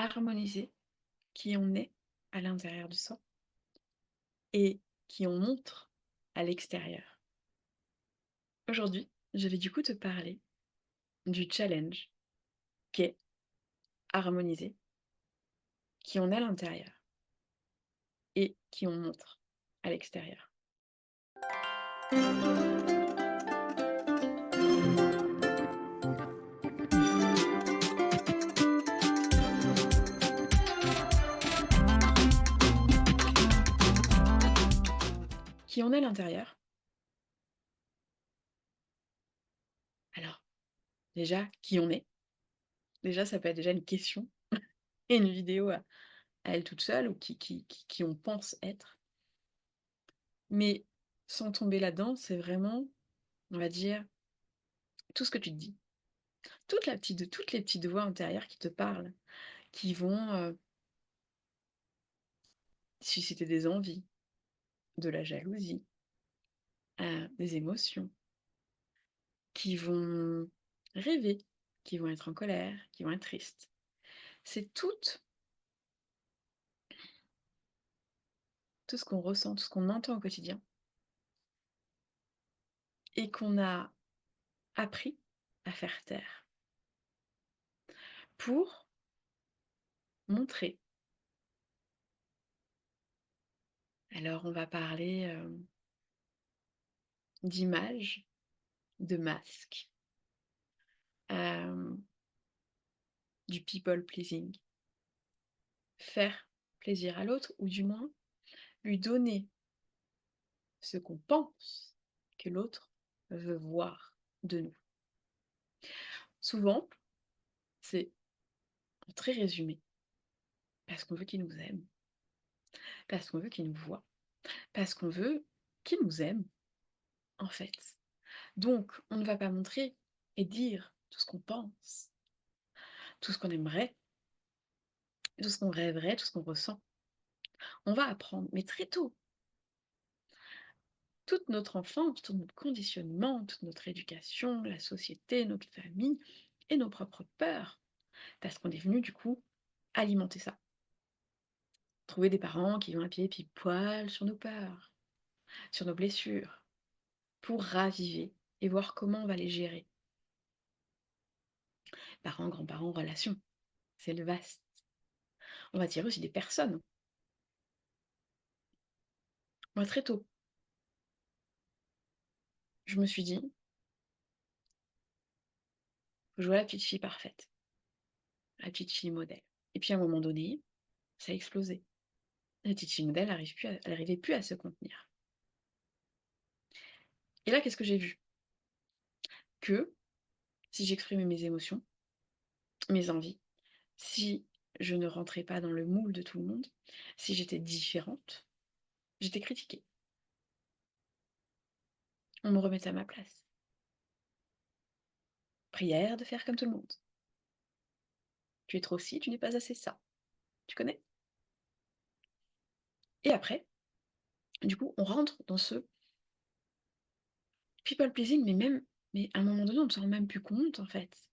harmoniser qui on est à l'intérieur de soi et qui on montre à l'extérieur. Aujourd'hui, je vais du coup te parler du challenge qu'est harmoniser qui on est à l'intérieur et qui on montre à l'extérieur. Qui on est à l'intérieur? Alors, déjà, qui on est? Déjà, ça peut être déjà une question et une vidéo à elle toute seule ou qui on pense être. Mais sans tomber là-dedans, c'est vraiment, on va dire, tout ce que tu te dis. Toutes les petites voix intérieures qui te parlent, qui vont, susciter des envies, de la jalousie, des émotions, qui vont rêver, qui vont être en colère, qui vont être tristes. C'est tout ce qu'on ressent, tout ce qu'on entend au quotidien et qu'on a appris à faire taire pour montrer. Alors on va parler, d'images, de masques, hem, du people pleasing. Faire plaisir à l'autre ou du moins lui donner ce qu'on pense que l'autre veut voir de nous. Souvent, c'est en très résumé, parce qu'on veut qu'il nous aime, parce qu'on veut qu'il nous voie, parce qu'on veut qu'il nous aime, en fait. Donc, on ne va pas montrer et dire tout ce qu'on pense, tout ce qu'on aimerait, tout ce qu'on rêverait, tout ce qu'on ressent. On va apprendre, mais très tôt, toute notre enfance, tout notre conditionnement, toute notre éducation, la société, notre famille et nos propres peurs, parce qu'on est venu du coup alimenter ça. Trouver des parents qui vont appuyer pile poil sur nos peurs, sur nos blessures, pour raviver et voir comment on va les gérer. Parents, grands-parents, relations, c'est le vaste. On va tirer aussi des personnes. Moi, très tôt, je me suis dit, je vois la petite fille parfaite, la petite fille modèle. Et puis à un moment donné, ça a explosé. La petite fille modèle elle n'arrivait plus à se contenir. Et là, qu'est-ce que j'ai vu? Que si j'exprimais mes émotions, mes envies, si je ne rentrais pas dans le moule de tout le monde, si j'étais différente, j'étais critiquée. On me remettait à ma place. Prière de faire comme tout le monde. Tu es trop ci, tu n'es pas assez ça. Tu connais? Et après, du coup, on rentre dans ce people pleasing, mais à un moment donné, on ne s'en rend même plus compte, en fait.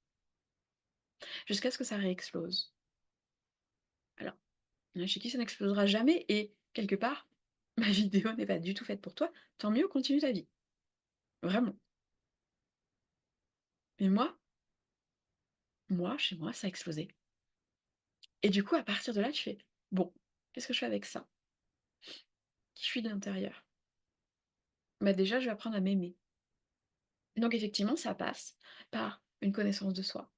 Jusqu'à ce que ça réexplose. Alors, il y en a chez qui ça n'explosera jamais et quelque part, ma vidéo n'est pas du tout faite pour toi. Tant mieux, continue ta vie. Vraiment. Mais chez moi, ça a explosé. Et du coup, à partir de là, tu fais: «Bon, qu'est-ce que je fais avec ça? Qui je suis de l'intérieur?» Bah, déjà, je vais apprendre à m'aimer. Donc effectivement, ça passe par une connaissance de soi.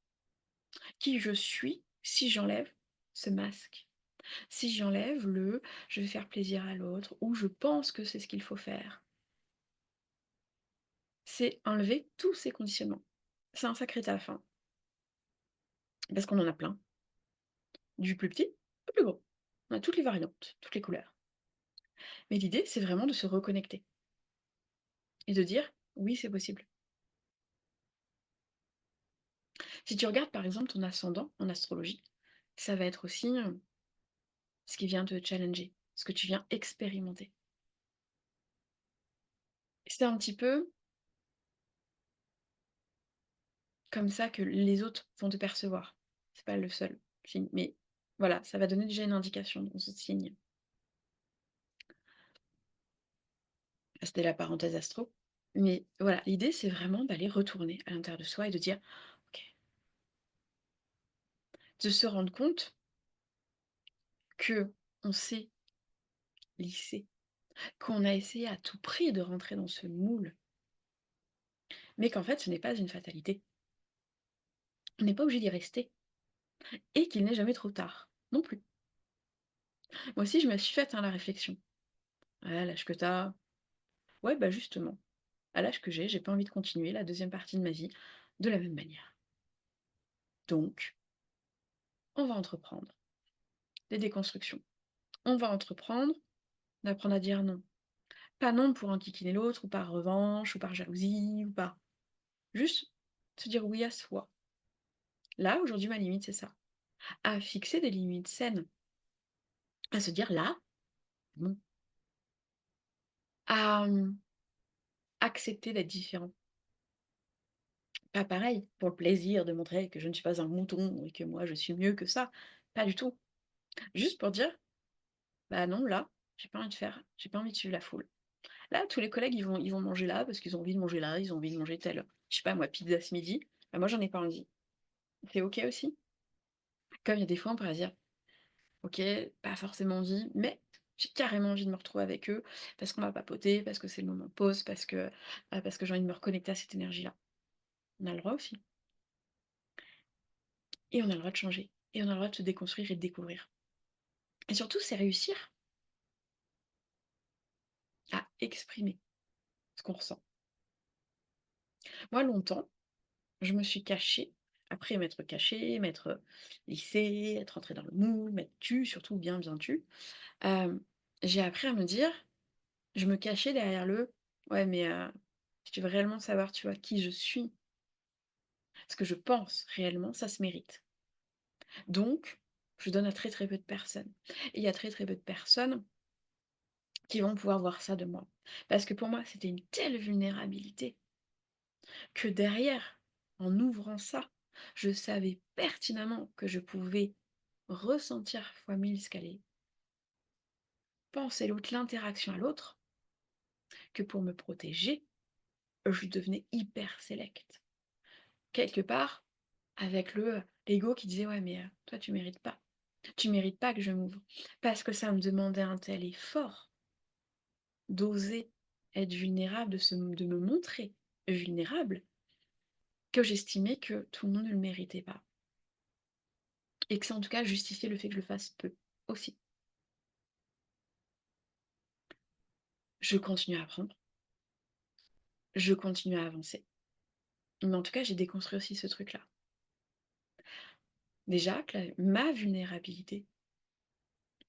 Qui je suis si j'enlève ce masque? Si j'enlève le «je vais faire plaisir à l'autre» ou «je pense que c'est ce qu'il faut faire». C'est enlever tous ces conditionnements. C'est un sacré taf, hein, parce qu'on en a plein, du plus petit au plus gros. On a toutes les variantes, toutes les couleurs. Mais l'idée, c'est vraiment de se reconnecter et de dire: «Oui, c'est possible». Si tu regardes par exemple ton ascendant en astrologie, ça va être aussi, ce qui vient te challenger, ce que tu viens expérimenter. C'est un petit peu comme ça que les autres vont te percevoir. C'est pas le seul signe, mais Voilà, ça va donner déjà une indication dans ce signe. C'était la parenthèse astro. Mais voilà, l'idée, c'est vraiment d'aller retourner à l'intérieur de soi et de dire: «OK», de se rendre compte que on s'est lissé, qu'on a essayé à tout prix de rentrer dans ce moule, mais qu'en fait, ce n'est pas une fatalité. On n'est pas obligé d'y rester et qu'il n'est jamais trop tard, non plus. Moi aussi, je me suis faite, hein, la réflexion. «Ouais, à l'âge que tu as», ouais, bah, justement, à l'âge que j'ai pas envie de continuer la deuxième partie de ma vie de la même manière. Donc, on va entreprendre des déconstructions. On va entreprendre d'apprendre à dire non. Pas non pour enquiquiner l'autre ou par revanche ou par jalousie ou par juste se dire oui à soi. Là, aujourd'hui, ma limite, c'est ça. À fixer des limites saines, à se dire là, non. À accepter d'être différent. Pas pareil, pour le plaisir de montrer que je ne suis pas un mouton et que moi je suis mieux que ça. Pas du tout. Juste pour dire, bah non, là, j'ai pas envie de suivre la foule. Là, tous les collègues, ils vont manger là parce qu'ils ont envie de manger là, ils ont envie de manger tel, je sais pas moi, pizza ce midi. Bah moi, j'en ai pas envie. C'est OK aussi. Comme il y a des fois, on pourrait dire: «OK, pas forcément envie, mais j'ai carrément envie de me retrouver avec eux parce qu'on va papoter, parce que c'est le moment pause, parce que j'ai envie de me reconnecter à cette énergie-là». On a le droit aussi et on a le droit de changer et on a le droit de se déconstruire et de découvrir et surtout, c'est réussir à exprimer ce qu'on ressent. Moi, longtemps, je me suis cachée, après m'être cachée, m'être, lissée, être rentrée dans le moule, m'être tue, surtout bien tue, hem, j'ai appris à me dire. Je me cachais derrière le: «Ouais, mais si tu veux réellement savoir, tu vois, qui je suis, ce que je pense réellement, ça se mérite». Donc je donne à très peu de personnes et il y a très peu de personnes qui vont pouvoir voir ça de moi. Parce que pour moi, c'était une telle vulnérabilité que derrière, en ouvrant ça, je savais pertinemment que je pouvais ressentir fois 1000 ce qu'allait penser l'autre, l'interaction à l'autre, que pour me protéger, je devenais hyper sélecte. Quelque part, avec le l'ego qui disait: «Ouais, mais toi tu mérites pas. Tu mérites pas que je m'ouvre». Parce que ça me demandait un tel effort d'oser être vulnérable, de me montrer vulnérable, que j'estimais que tout le monde ne le méritait pas et que ça, en tout cas, justifiait le fait que je le fasse peu, aussi. Je continue à apprendre, je continue à avancer, mais en tout cas, j'ai déconstruit aussi ce truc-là. Déjà que la ma vulnérabilité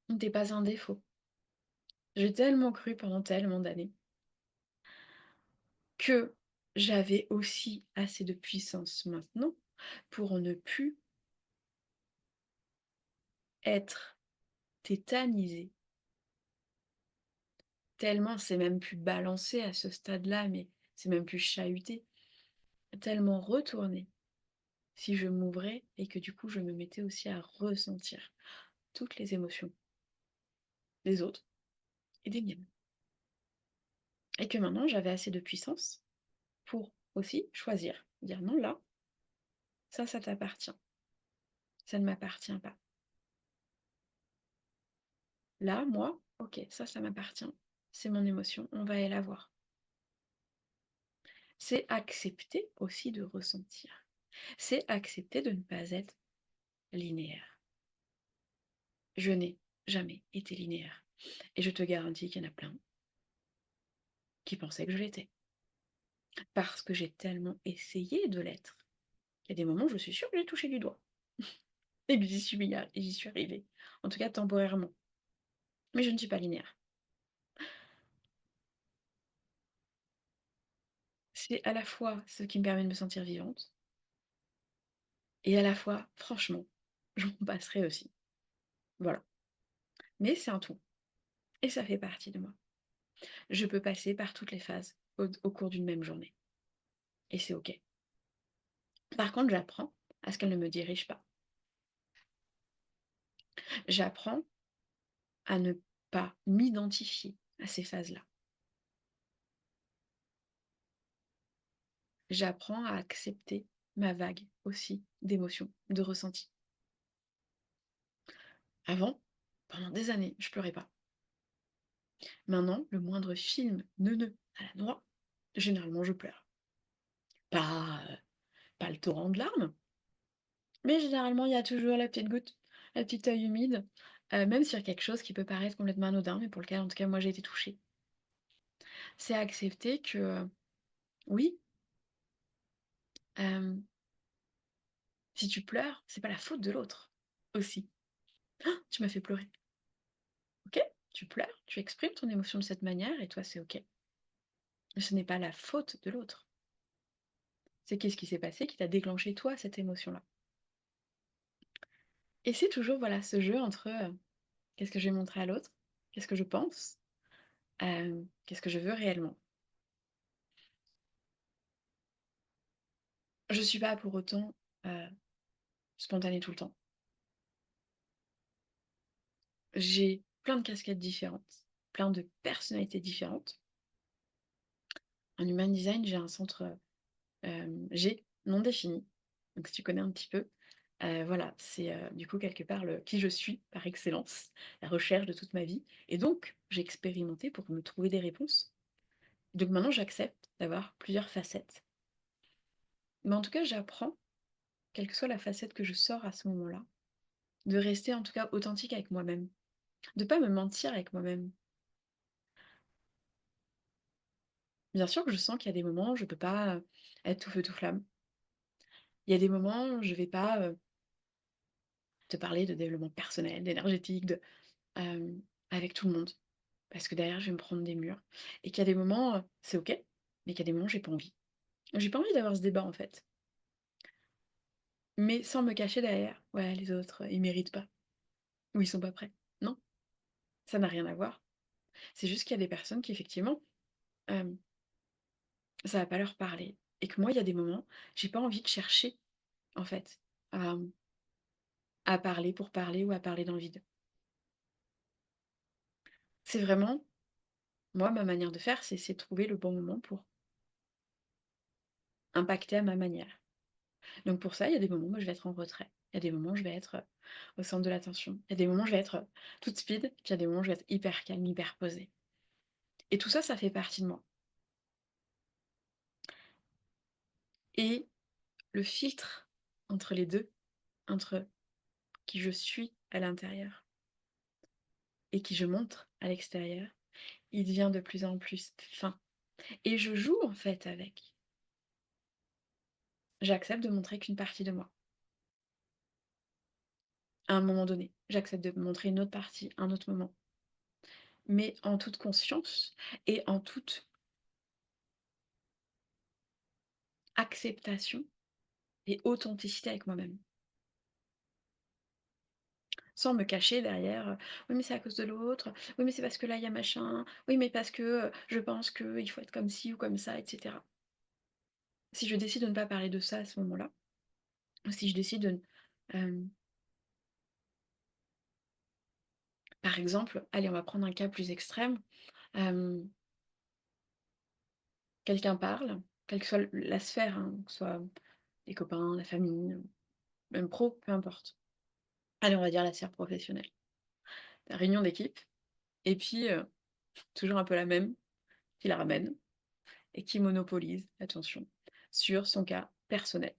n'était pas un défaut. J'ai tellement cru pendant tellement d'années que j'avais aussi assez de puissance maintenant pour ne plus être tétanisée, tellement c'est même plus balancé à ce stade-là, mais c'est même plus chahuté, tellement retourné si je m'ouvrais et que du coup je me mettais aussi à ressentir toutes les émotions des autres et des miennes. Et que maintenant j'avais assez de puissance pour aussi choisir, dire non là, ça t'appartient, ça ne m'appartient pas. Là, moi, OK, ça m'appartient. C'est mon émotion, on va aller la voir. C'est accepter aussi de ressentir. C'est accepter de ne pas être linéaire. Je n'ai jamais été linéaire. Et je te garantis qu'il y en a plein qui pensaient que je l'étais. Parce que j'ai tellement essayé de l'être. Il y a des moments où je suis sûre que j'ai touché du doigt. Et que j'y suis arrivée. En tout cas, temporairement. Mais je ne suis pas linéaire. C'est à la fois ce qui me permet de me sentir vivante, et à la fois, franchement, j'en passerai aussi. Voilà. Mais c'est un tout. Et ça fait partie de moi. Je peux passer par toutes les phases au cours d'une même journée. Et c'est OK. Par contre, j'apprends à ce qu'elle ne me dirige pas. J'apprends à ne pas m'identifier à ces phases-là. J'apprends à accepter ma vague aussi d'émotions, de ressentis. Avant, pendant des années, je pleurais pas. Maintenant, le moindre film neuneux à la noix, généralement je pleure. Pas, pas le torrent de larmes, mais généralement il y a toujours la petite goutte, la petite œil humide, même sur quelque chose qui peut paraître complètement anodin, mais pour lequel en tout cas moi j'ai été touchée. C'est accepter que, oui, hem, si tu pleures, c'est pas la faute de l'autre, aussi. «Tu m'as fait pleurer». OK, tu pleures, tu exprimes ton émotion de cette manière et toi c'est OK. Mais ce n'est pas la faute de l'autre. C'est qu'est-ce qui s'est passé qui t'a déclenché toi cette émotion-là? Et c'est toujours, voilà, ce jeu entre, qu'est-ce que je vais montrer à l'autre? Qu'est-ce que je pense? Qu'est-ce que je veux réellement? Je suis pas pour autant, heu, spontanée tout le temps. J'ai plein de casquettes différentes, plein de personnalités différentes. En human design, j'ai un centre, G non défini, donc si tu connais un petit peu, voilà, c'est, du coup quelque part le qui je suis par excellence, la recherche de toute ma vie et donc j'ai expérimenté pour me trouver des réponses. Donc maintenant j'accepte d'avoir plusieurs facettes. Mais en tout cas, j'apprends, quelle que soit la facette que je sors à ce moment-là, de rester en tout cas authentique avec moi-même, de pas me mentir avec moi-même. Bien sûr que je sens qu'il y a des moments où je peux pas, être tout feu tout flamme. Il y a des moments où je vais pas, te parler de développement personnel, d'énergétique, avec tout le monde. Parce que derrière, je vais me prendre des murs. Et qu'il y a des moments, c'est OK, mais qu'il y a des moments, j'ai pas envie. J'ai pas envie d'avoir ce débat, en fait. Mais sans me cacher derrière: «Ouais, les autres, ils méritent pas» ou «Ils sont pas prêts». Non, ça n'a rien à voir. C'est juste qu'il y a des personnes qui effectivement, hem, ça va pas leur parler. Et que moi, il y a des moments, j'ai pas envie de chercher, en fait, à, à parler pour parler ou à parler dans le vide. C'est vraiment, moi, ma manière de faire, c'est essayer de trouver le bon moment pour impacter à ma manière. Donc pour ça, il y a des moments où je vais être en retrait. Il y a des moments où je vais être, au centre de l'attention. Il y a des moments où je vais être, toute speed, puis il y a des moments où je vais être hyper calme, hyper posée. Et tout ça, ça fait partie de moi. Et le filtre entre les 2, entre qui je suis à l'intérieur et qui je montre à l'extérieur, il devient de plus en plus fin. Et je joue en fait avec. J'accepte de montrer qu'une partie de moi, à un moment donné. J'accepte de montrer une autre partie à un autre moment. Mais en toute conscience et en toute acceptation et authenticité avec moi-même. Sans me cacher derrière, «Oui, mais c'est à cause de l'autre. Oui, mais c'est parce que là, il y a machin. Oui, mais parce que, je pense qu'il faut être comme ci ou comme ça» et cetera. Si je décide de ne pas parler de ça à ce moment-là, ou si je décide de n par exemple, allez, on va prendre un cas plus extrême, hem, quelqu'un parle, quelle que soit la sphère, hein, que ce soit les copains, la famille, même pro, peu importe. Allez, on va dire la sphère professionnelle. Réunion d'équipe et puis, toujours un peu la même qui la ramène et qui monopolise l'attention sur son cas personnel.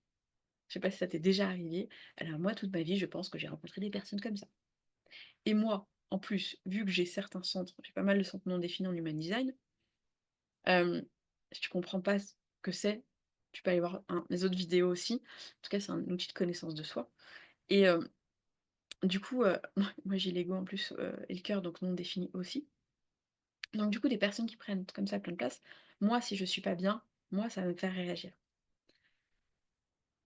Je sais pas si ça t'est déjà arrivé. Alors moi, toute ma vie, je pense que j'ai rencontré des personnes comme ça. Et moi, en plus, vu que j'ai certains centres, j'ai pas mal de centres non définis en human design, si tu comprends pas ce que c'est, tu peux aller voir mes autres vidéos aussi. En tout cas, c'est un outil de connaissance de soi. Et du coup, moi j'ai l'ego en plus, et le cœur, donc non défini aussi. Donc du coup, des personnes qui prennent comme ça plein de place, moi, si je suis pas bien, moi, ça va me faire réagir.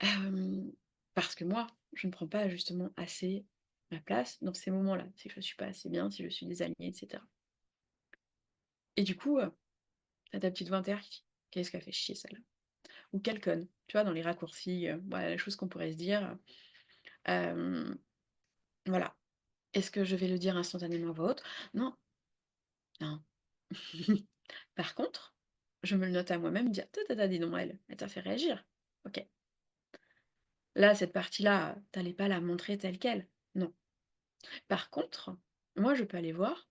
Hem, Parce que moi, je ne prends pas justement assez ma place dans ces moments-là. Si je suis pas assez bien, si je suis désalignée et cetera. Et du coup, tu ta petite voix intérieure qui dit: «Qu'est-ce qu'elle fait chier celle-là?» ou «Quelle conne!» Tu vois? Dans les raccourcis, voilà, les choses qu'on pourrait se dire, hem, voilà. Est-ce que je vais le dire instantanément à voix haute? Non, non. Par contre, je me le note à moi-même, dire: «Ta ta ta, dis donc elle t'a fait réagir. OK. Là, cette partie-là, tu pas la montrer telle quelle. Non. Par contre, moi, je peux aller voir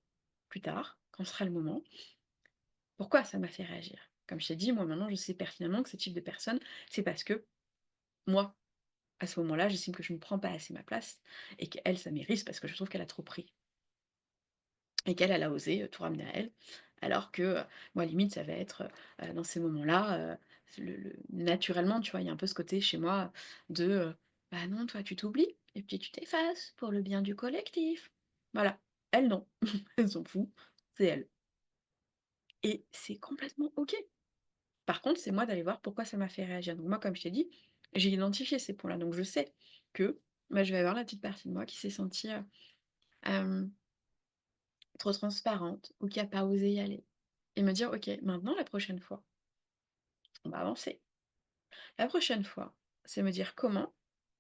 plus tard, quand sera le moment, pourquoi ça m'a fait réagir. Comme je t'ai dit, moi, maintenant, je sais pertinemment que ce type de personne, c'est parce que moi, à ce moment-là, j'estime que je ne prends pas assez ma place et qu'elle, ça m'irrite parce que je trouve qu'elle a trop pris et qu'elle, elle a osé, tout ramener à elle. Alors que, moi, limite, ça va être, dans ces moments-là, naturellement, tu vois, il y a un peu ce côté chez moi de, «Bah, non, toi, tu t'oublies et puis tu t'effaces pour le bien du collectif». Voilà. Elle, non. Elle s'en fout, c'est elle et c'est complètement OK. Par contre, c'est moi d'aller voir pourquoi ça m'a fait réagir. Donc moi, comme je t'ai dit, j'ai identifié ces points-là. Donc je sais que, bah, je vais avoir la petite partie de moi qui s'est sentie, hem, trop transparente ou qui a pas osé y aller et me dire: «OK, maintenant la prochaine fois, on va avancer. La prochaine fois, c'est me dire comment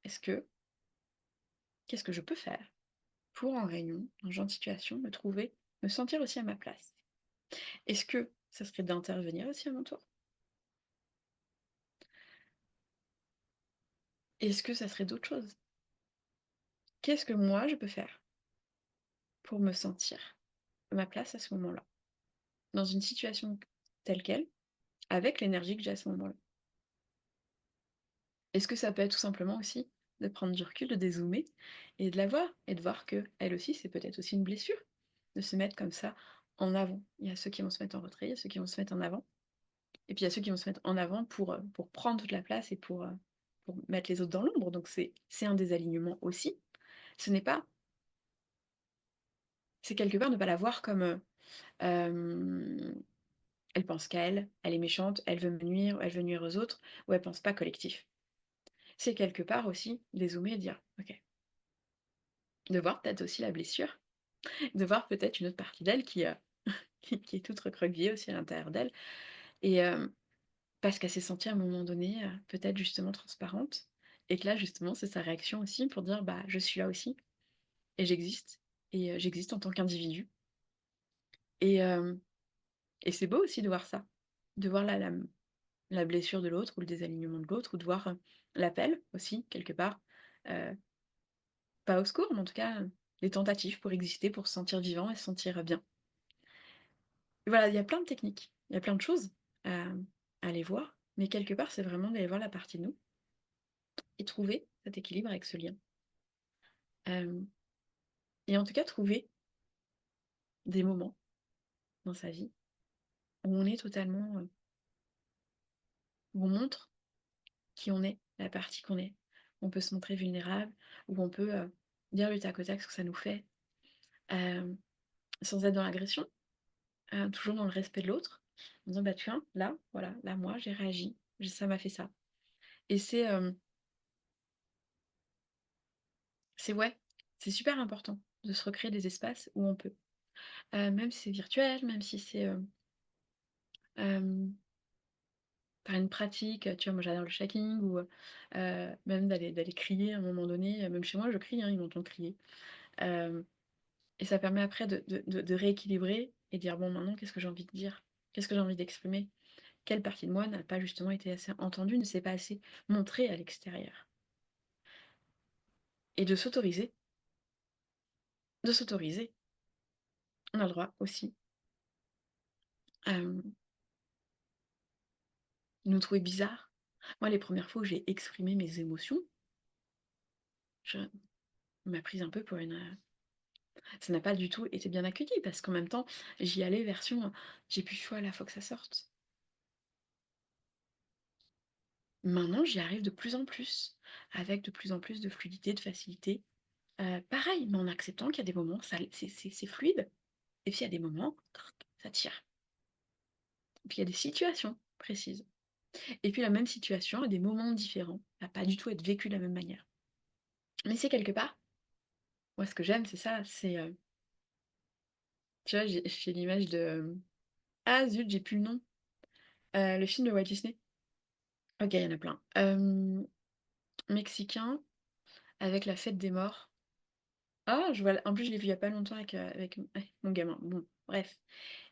est-ce que qu'est-ce que je peux faire pour en réunion, dans ce genre de situation, me sentir aussi à ma place? Est-ce que ça serait d'intervenir aussi à mon tour? Est-ce que ça serait d'autres choses? Qu'est-ce que moi je peux faire pour me sentir à ma place à ce moment-là?» Dans une situation telle quelle, avec l'énergie que j'ai à ce moment-là. Est-ce que ça peut être tout simplement aussi de prendre du recul, de dézoomer et de la voir et de voir qu'elle aussi, c'est peut-être aussi une blessure, de se mettre comme ça en avant. Il y a ceux qui vont se mettre en retrait, il y a ceux qui vont se mettre en avant et puis il y a ceux qui vont se mettre en avant pour prendre toute la place et pour mettre les autres dans l'ombre, donc c'est un désalignement aussi. Ce n'est pas c'est quelque part ne pas la voir comme, hem, elle pense qu'à elle, elle est méchante, elle veut me nuire, elle veut nuire aux autres ou elle pense pas collectif. C'est quelque part aussi dézoomer et dire: «OK», de voir peut-être aussi la blessure, de voir peut-être une autre partie d'elle qui, qui est toute recroquevillée aussi à l'intérieur d'elle et parce qu'elle s'est sentie à un moment donné, peut-être justement transparente et que là justement c'est sa réaction aussi pour dire: «Bah, je suis là aussi et j'existe j'existe en tant qu'individu» et hem et c'est beau aussi de voir ça, de voir la blessure de l'autre ou le désalignement de l'autre ou de voir, l'appel aussi quelque part, heu pas au secours, mais en tout cas, des tentatives pour exister, pour se sentir vivant et se sentir bien. Voilà, il y a plein de techniques, il y a plein de choses à à aller voir, mais quelque part, c'est vraiment d'aller voir la partie de nous et trouver cet équilibre avec ce lien. Hem et en tout cas, trouver des moments dans sa vie où on est totalement, où on montre qui on est, la partie qu'on est. On peut se montrer vulnérable, où on peut, dire du tac au tac ce que ça nous fait, hem, sans être dans l'agression. Toujours dans le respect de l'autre, en disant: «Bah, tiens, là, voilà, là, moi, j'ai réagi, j ça m'a fait ça» et c'est ouais, c'est super important de se recréer des espaces où on peut. Même si c'est virtuel, même si c'est, hem, par une pratique, tu vois, moi, j'adore le shaking ou, même d'aller crier à un moment donné, même chez moi, je crie, hein, ils m'entendent crier. Hem et ça permet après de rééquilibrer et dire: «Bon, maintenant, qu'est-ce que j'ai envie de dire? Qu'est-ce que j'ai envie d'exprimer?» Quelle partie de moi n'a pas justement été assez entendue, ne s'est pas assez montrée à l'extérieur? Et de s'autoriser, on a le droit aussi, hem, de nous trouver bizarres. Moi, les premières fois où j'ai exprimé mes émotions, je on m'a prise un peu pour une, ça n'a pas du tout été bien accueilli parce qu'en même temps, j'y allais version, «J'ai plus le choix là, faut que ça sorte». Maintenant, j'y arrive de plus en plus, avec de plus en plus de fluidité, de facilité. Pareil, mais en acceptant qu'il y a des moments, ça c'est fluide et puis il y a des moments, ça tire. Et puis il y a des situations précises. Et puis la même situation à des moments différents, va pas du tout être vécue de la même manière. Mais c'est quelque part, moi ce que j'aime c'est ça, c'est, tu vois j'ai l'image de, ah zut, j'ai plus le nom, le film de Walt Disney. OK, il y en a plein. Mexicain avec la fête des morts. Ah, je vois en plus, je l'ai vu il y a pas longtemps avec mon gamin. Bon, bref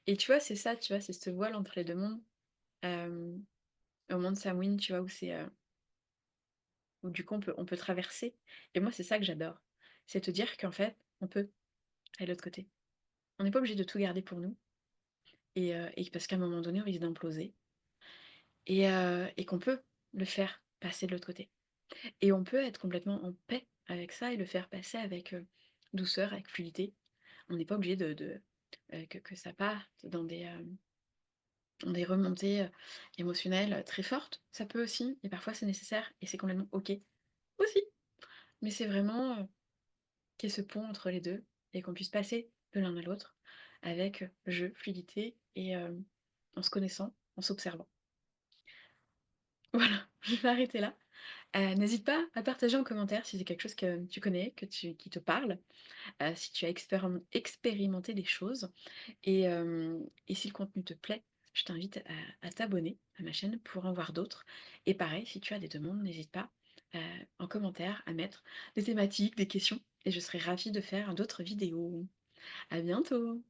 et tu vois, c'est ça, tu vois? C'est ce voile entre les 2 mondes, hem, au monde Samhain, tu vois? Où du coup on peut traverser et moi, c'est ça que j'adore. C'est te dire qu'en fait, on peut aller de l'autre côté. On n'est pas obligé de tout garder pour nous et parce qu'à un moment donné, on risque d'imploser et qu'on peut le faire passer de l'autre côté et on peut être complètement en paix avec ça et le faire passer avec, douceur, avec fluidité. On n'est pas obligé que ça parte dans des remontées, émotionnelles, très fortes. Ça peut aussi et parfois c'est nécessaire et c'est complètement OK aussi. Mais c'est vraiment, qu'il y ait ce pont entre les 2 et qu'on puisse passer de l'un à l'autre avec, jeu, fluidité et en se connaissant, en s'observant. Voilà, je vais arrêter là. N'hésite pas à partager en commentaire si c'est quelque chose que tu connais, qui te parle, si tu as expérimenté des choses et si le contenu te plaît, je t'invite à t'abonner à ma chaîne pour en voir d'autres et pareil, si tu as des demandes, n'hésite pas, heu, en commentaire à mettre des thématiques, des questions et je serai ravie de faire d'autres vidéos. À bientôt!